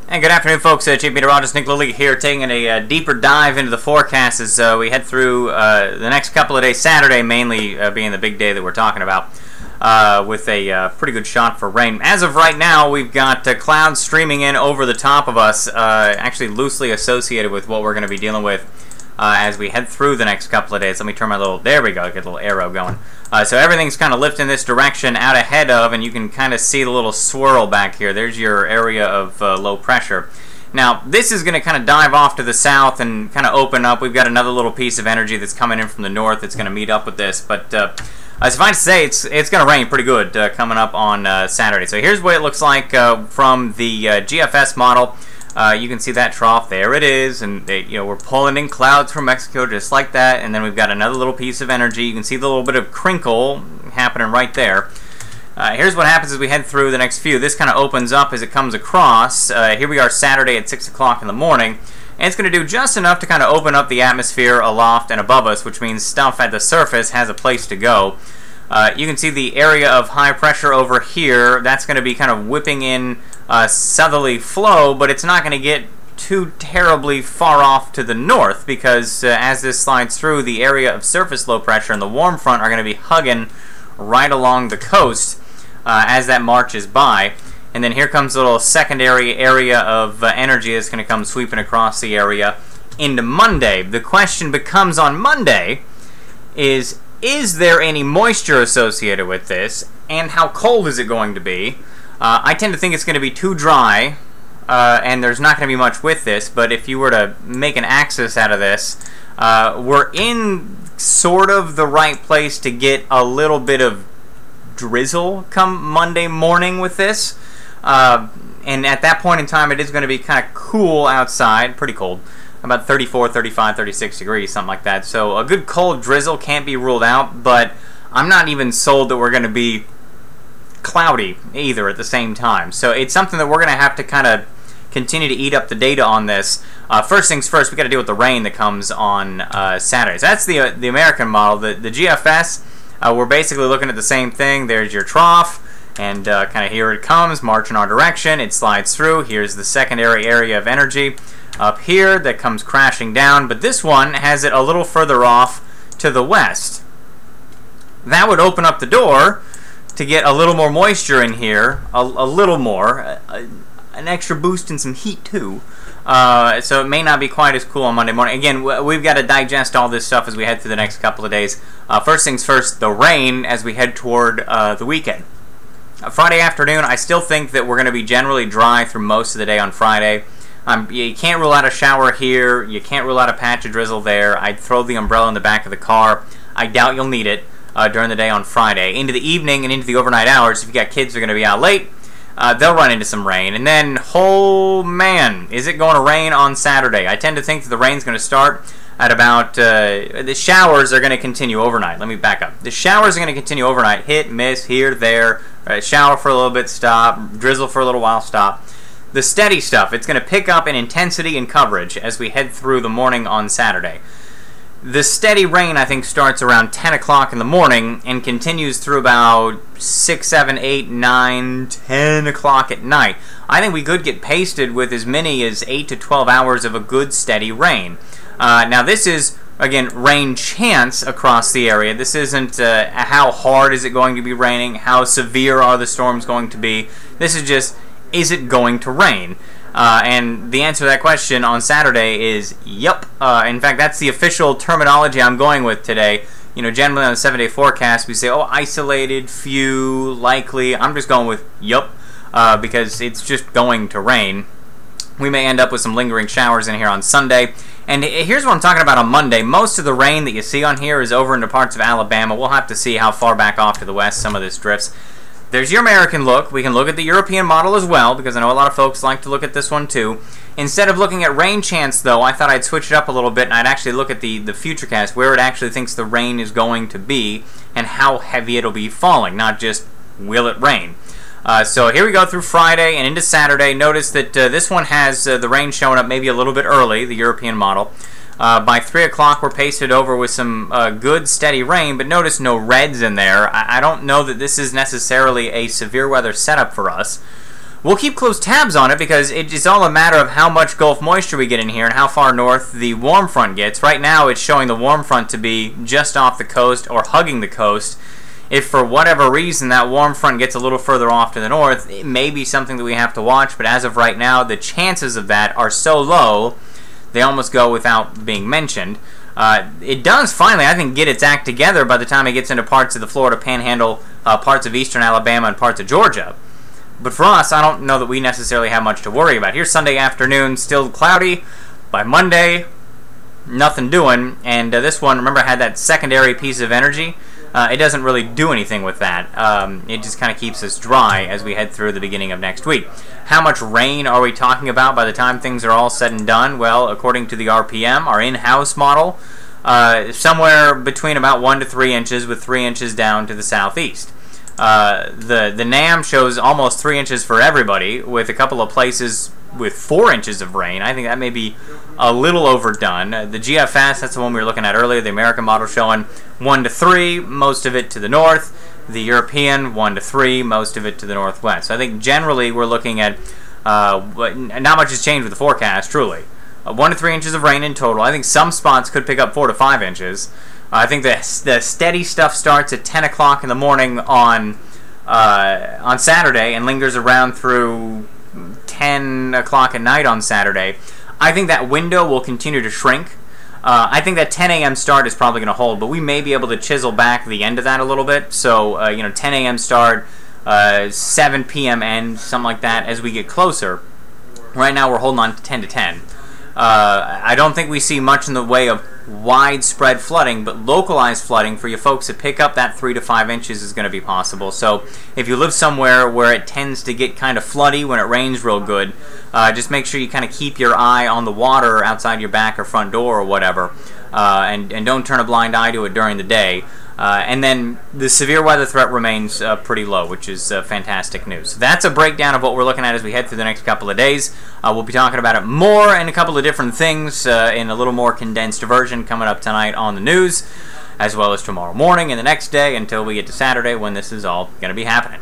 And good afternoon, folks. Chief Meteorologist Nick Lilly here, taking a deeper dive into the forecast as we head through the next couple of days. Saturday, mainly being the big day that we're talking about, with a pretty good shot for rain. As of right now, we've got clouds streaming in over the top of us, actually loosely associated with what we're going to be dealing with as we head through the next couple of days. Let me turn my little, there we go, get a little arrow going. So everything's kind of lifting this direction out ahead of, and you can kind of see the little swirl back here. There's your area of low pressure. Now, this is going to kind of dive off to the south and kind of open up. We've got another little piece of energy that's coming in from the north that's going to meet up with this. But suffice to say, it's going to rain pretty good coming up on Saturday. So here's what it looks like from the GFS model. You can see that trough, there it is, and we're pulling in clouds from Mexico just like that, and then we've got another little piece of energy. You can see the little bit of crinkle happening right there. Here's what happens as we head through the next few. This kind of opens up as it comes across. Here we are Saturday at 6 o'clock in the morning, and it's going to do just enough to kind of open up the atmosphere aloft and above us, which means stuff at the surface has a place to go. You can see the area of high pressure over here. That's going to be kind of whipping in southerly flow, but it's not going to get too terribly far off to the north because as this slides through, the area of surface low pressure and the warm front are going to be hugging right along the coast as that marches by. And then here comes a little secondary area of energy that's going to come sweeping across the area into Monday. The question becomes on Monday is there any moisture associated with this, and how cold is it going to be? I tend to think it's going to be too dry, and there's not going to be much with this, but if you were to make an axis out of this, we're in sort of the right place to get a little bit of drizzle come Monday morning with this. And at that point in time, it is going to be kind of cool outside, pretty cold. About 34, 35, 36 degrees, something like that. So a good cold drizzle can't be ruled out, but I'm not even sold that we're going to be cloudy either at the same time. So it's something that we're going to have to kind of continue to eat up the data on this. First things first, we got to deal with the rain that comes on Saturday. So that's the American model. The GFS, we're basically looking at the same thing. There's your trough, and kind of here it comes, marching our direction. It slides through. Here's the secondary area of energy up here that comes crashing down, but this one has it a little further off to the west. That would open up the door to get a little more moisture in here, a little more, an extra boost and some heat too. So it may not be quite as cool on Monday morning. Again, we've got to digest all this stuff as we head through the next couple of days. First things first, the rain as we head toward the weekend. Friday afternoon, I still think that we're going to be generally dry through most of the day on Friday. You can't rule out a shower here. You can't rule out a patch of drizzle there. I'd throw the umbrella in the back of the car. I doubt you'll need it during the day on Friday. Into the evening and into the overnight hours, if you got kids who are going to be out late, they'll run into some rain. And then, oh man, is it going to rain on Saturday? I tend to think that the rain's going to start at about, the showers are going to continue overnight. Let me back up. The showers are going to continue overnight. Hit, miss, here, there. Shower for a little bit, stop. Drizzle for a little while, stop. The steady stuff, it's going to pick up in intensity and coverage as we head through the morning on Saturday. The steady rain, I think, starts around 10 o'clock in the morning and continues through about 6, 7, 8, 9, 10 o'clock at night. I think we could get pasted with as many as 8 to 12 hours of a good steady rain. Now this is, again, rain chance across the area. This isn't how hard is it going to be raining, how severe are the storms going to be. This is just, is it going to rain? And the answer to that question on Saturday is yup. In fact, that's the official terminology I'm going with today. You know, generally on the 7-day forecast, we say, oh, isolated, few, likely. I'm just going with yup, because it's just going to rain. We may end up with some lingering showers in here on Sunday. And here's what I'm talking about on Monday. Most of the rain that you see on here is over into parts of Alabama. We'll have to see how far back off to the west some of this drifts. There's your American look. We can look at the European model as well, because I know a lot of folks like to look at this one too. Instead of looking at rain chance, though, I thought I'd switch it up a little bit, and I'd actually look at the Futurecast, where it actually thinks the rain is going to be, and how heavy it'll be falling, not just will it rain. So here we go through Friday and into Saturday. Notice that this one has the rain showing up maybe a little bit early, the European model. By 3 o'clock, we're pasted over with some good, steady rain, but notice no reds in there. I don't know that this is necessarily a severe weather setup for us. we'll keep close tabs on it because it's all a matter of how much Gulf moisture we get in here and how far north the warm front gets. Right now, it's showing the warm front to be just off the coast or hugging the coast. If for whatever reason that warm front gets a little further off to the north, it may be something that we have to watch, but as of right now, the chances of that are so low, they almost go without being mentioned. It does finally, I think, get its act together by the time it gets into parts of the Florida Panhandle, parts of eastern Alabama, and parts of Georgia. But for us, I don't know that we necessarily have much to worry about. Here's Sunday afternoon, still cloudy. By Monday, nothing doing. And this one, remember, had that secondary piece of energy. It doesn't really do anything with that. It just kind of keeps us dry as we head through the beginning of next week. How much rain are we talking about by the time things are all said and done? Well, according to the RPM, our in-house model, somewhere between about 1 to 3 inches, with 3 inches down to the southeast. The NAM shows almost 3 inches for everybody, with a couple of places with 4 inches of rain. I think that may be a little overdone. The GFS, that's the one we were looking at earlier, the American model showing 1 to 3, most of it to the north. The European, 1 to 3, most of it to the northwest. So I think generally we're looking at, not much has changed with the forecast, truly. 1 to 3 inches of rain in total. I think some spots could pick up 4 to 5 inches. I think the steady stuff starts at 10 o'clock in the morning on Saturday and lingers around through 10 o'clock at night on Saturday. I think that window will continue to shrink. I think that 10 a.m. start is probably going to hold, but we may be able to chisel back the end of that a little bit. So, 10 a.m. start, 7 p.m. end, something like that as we get closer. Right now we're holding on to 10 to 10. I don't think we see much in the way of widespread flooding, but localized flooding for you folks to pick up that 3 to 5 inches is going to be possible. So if you live somewhere where it tends to get kind of floody when it rains real good, just make sure you kind of keep your eye on the water outside your back or front door or whatever, and don't turn a blind eye to it during the day. And then the severe weather threat remains pretty low, which is fantastic news. So that's a breakdown of what we're looking at as we head through the next couple of days. We'll be talking about it more and a couple of different things in a little more condensed version coming up tonight on the news, as well as tomorrow morning and the next day until we get to Saturday when this is all going to be happening.